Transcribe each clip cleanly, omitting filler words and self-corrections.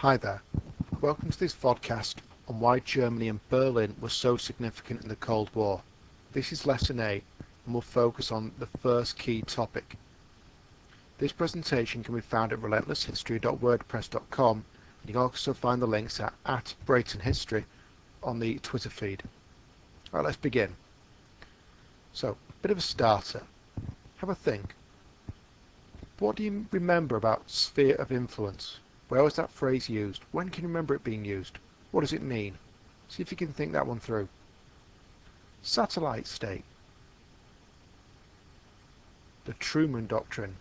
Hi there, welcome to this vodcast on why Germany and Berlin were so significant in the Cold War. This is Lesson A and will focus on the first key topic. This presentation can be found at relentlesshistory.wordpress.com and you can also find the links at @BraytonHistory on the Twitter feed. Alright, let's begin. So, a bit of a starter. Have a think. What do you remember about sphere of influence? Where was that phrase used? When can you remember it being used? What does it mean? See if you can think that one through. Satellite state. The Truman Doctrine.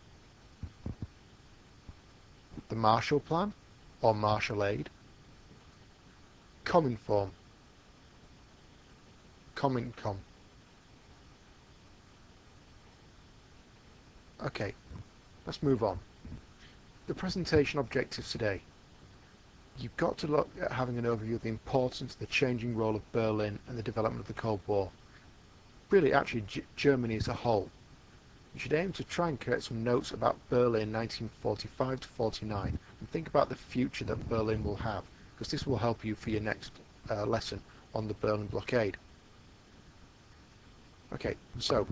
The Marshall Plan or Marshall Aid. Cominform. Comincom. Okay, let's move on. The presentation objectives today. You've got to look at having an overview of the importance of the changing role of Berlin and the development of the Cold War. Really, actually, Germany as a whole. You should aim to try and create some notes about Berlin 1945 to 49 and think about the future that Berlin will have, because this will help you for your next lesson on the Berlin Blockade. Okay, so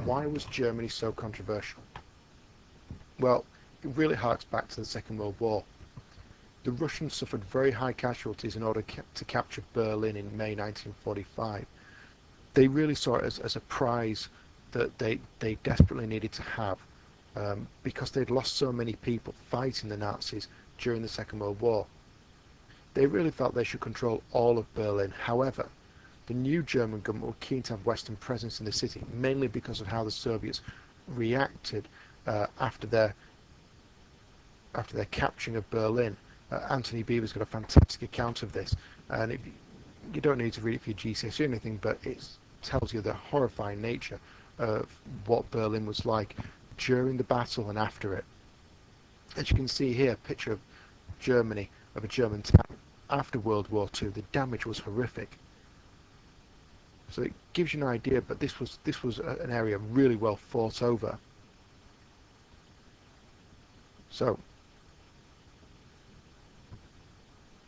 why was Germany so controversial? Well, it really harks back to the Second World War. The Russians suffered very high casualties in order to capture Berlin in May 1945. They really saw it as a prize that they desperately needed to have because they'd lost so many people fighting the Nazis during the Second World War. They really felt they should control all of Berlin. However, the new German government were keen to have Western presence in the city, mainly because of how the Soviets reacted after their capturing of Berlin. Anthony Beevor's got a fantastic account of this, and you don't need to read it for your GCSE or anything, but it tells you the horrifying nature of what Berlin was like during the battle and after it. As you can see here, a picture of Germany, of a German town after World War II. The damage was horrific. So it gives you an idea, but this was an area really well fought over. So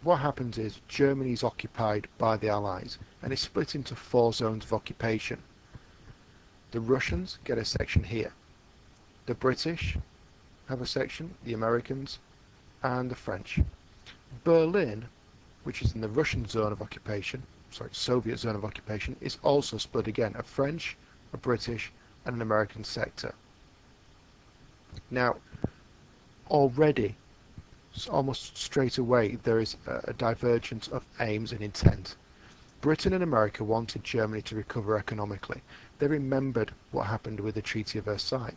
what happens is Germany is occupied by the Allies and it's split into 4 zones of occupation. The Russians get a section here. The British have a section, the Americans, and the French. Berlin, which is in the Russian zone of occupation, Soviet zone of occupation, is also split again, a French, a British, and an American sector. Now, already, almost straight away, there is a divergence of aims and intent. Britain and America wanted Germany to recover economically. They remembered what happened with the Treaty of Versailles.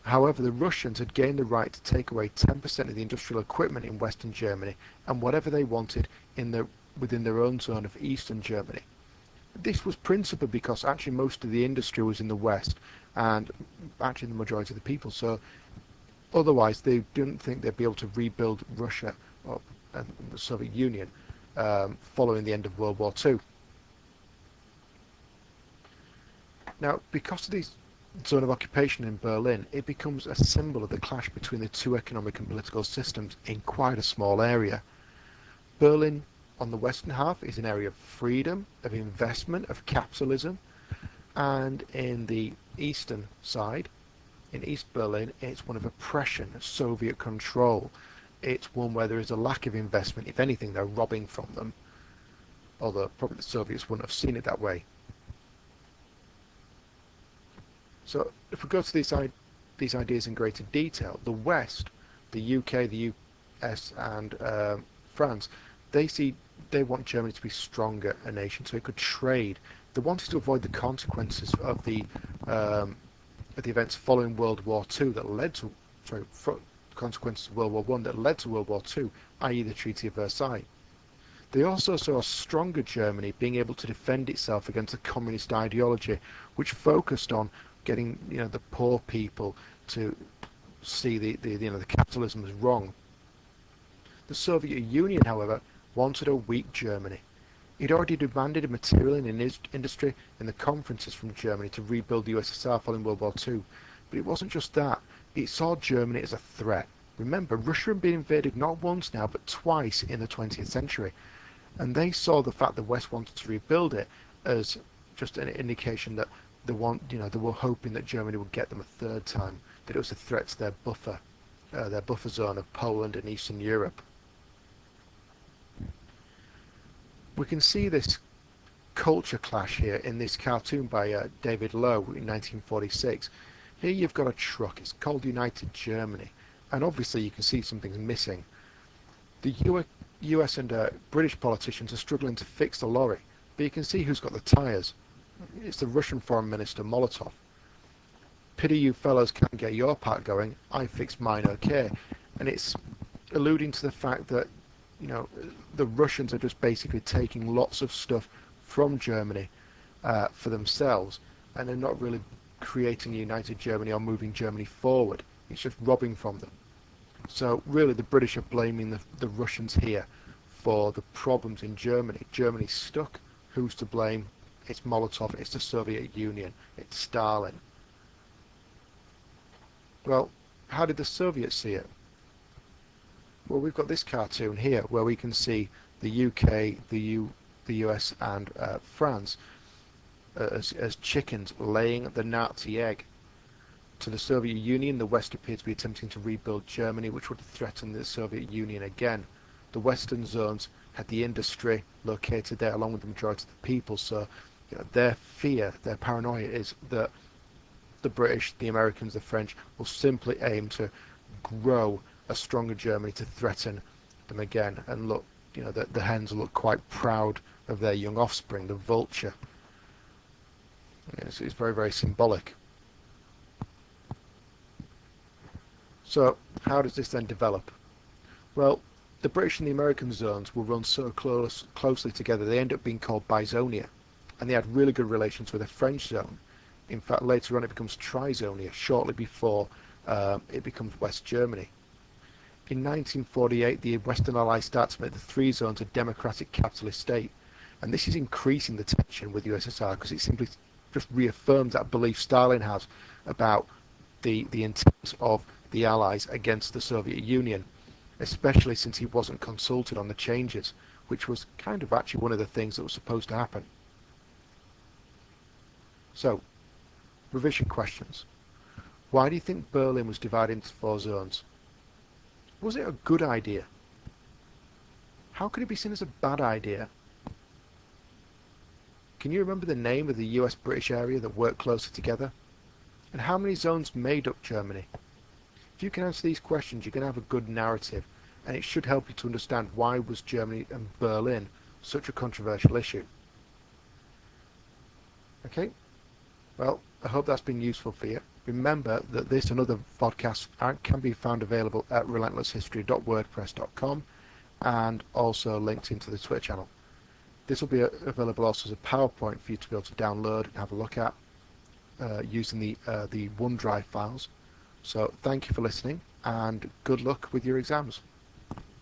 However, the Russians had gained the right to take away 10% of the industrial equipment in Western Germany and whatever they wanted within their own zone of Eastern Germany. This was principally because actually most of the industry was in the West and actually the majority of the people. So otherwise, they didn't think they'd be able to rebuild Russia or the Soviet Union following the end of World War II. Now, because of this zone of occupation in Berlin, it becomes a symbol of the clash between the two economic and political systems in quite a small area. Berlin, on the western half, is an area of freedom, of investment, of capitalism, and in the eastern side, in East Berlin, it's one of oppression, Soviet control. It's one where there is a lack of investment. If anything, they're robbing from them. Although probably the Soviets wouldn't have seen it that way. So if we go to these ideas in greater detail, the West, the UK, the US, and France, they want Germany to be stronger a nation so it could trade. They wanted to avoid the consequences of the events following World War II that led to, consequences of World War I that led to World War II, i.e. the Treaty of Versailles. They also saw a stronger Germany being able to defend itself against the communist ideology, which focused on getting the poor people to see the capitalism as wrong. The Soviet Union, however, wanted a weak Germany. It already demanded a material and industry in the conferences from Germany to rebuild the USSR following World War II. But it wasn't just that. It saw Germany as a threat. Remember, Russia had been invaded not once now, but twice in the 20th century. And they saw the fact the West wanted to rebuild it as just an indication that they were hoping that Germany would get them a third time, that it was a threat to their buffer zone of Poland and Eastern Europe. We can see this culture clash here in this cartoon by David Lowe in 1946. Here you've got a truck, it's called United Germany, and obviously you can see something's missing. The US and British politicians are struggling to fix the lorry, but you can see who's got the tyres. It's the Russian Foreign Minister Molotov. Pity you fellows can't get your part going, I fixed mine okay. And it's alluding to the fact that the Russians are just basically taking lots of stuff from Germany for themselves, and they're not really creating a united Germany or moving Germany forward. It's just robbing from them. So really the British are blaming the Russians here for the problems in Germany. Germany's stuck. Who's to blame? It's Molotov, it's the Soviet Union, it's Stalin. Well, how did the Soviets see it? Well, we've got this cartoon here where we can see the UK, the US and France as chickens laying the Nazi egg. To the Soviet Union, the West appeared to be attempting to rebuild Germany, which would threaten the Soviet Union again. The Western zones had the industry located there along with the majority of the people, so their fear, their paranoia is that the British, the Americans, the French will simply aim to grow a stronger Germany to threaten them again. And look, the hens look quite proud of their young offspring, the vulture. It's very, very symbolic. So how does this then develop? Well, the British and the American zones will run so closely together they end up being called Bizonia, and they had really good relations with the French zone. In fact, later on it becomes Trizonia, shortly before it becomes West Germany. In 1948, the Western Allies start to make the three zones a democratic capitalist state, and this is increasing the tension with USSR because it simply just reaffirms that belief Stalin has about the intent of the Allies against the Soviet Union, especially since he wasn't consulted on the changes, which was kind of actually one of the things that was supposed to happen. So, revision questions. Why do you think Berlin was divided into 4 zones? Was it a good idea? How could it be seen as a bad idea? Can you remember the name of the US-British area that worked closer together? And how many zones made up Germany? If you can answer these questions, you're going to have a good narrative, and it should help you to understand why was Germany and Berlin such a controversial issue. Okay, well, I hope that's been useful for you. Remember that this and other podcasts can be found available at relentlesshistory.wordpress.com and also linked into the Twitter channel. This will be available also as a PowerPoint for you to be able to download and have a look at using the OneDrive files. So thank you for listening and good luck with your exams.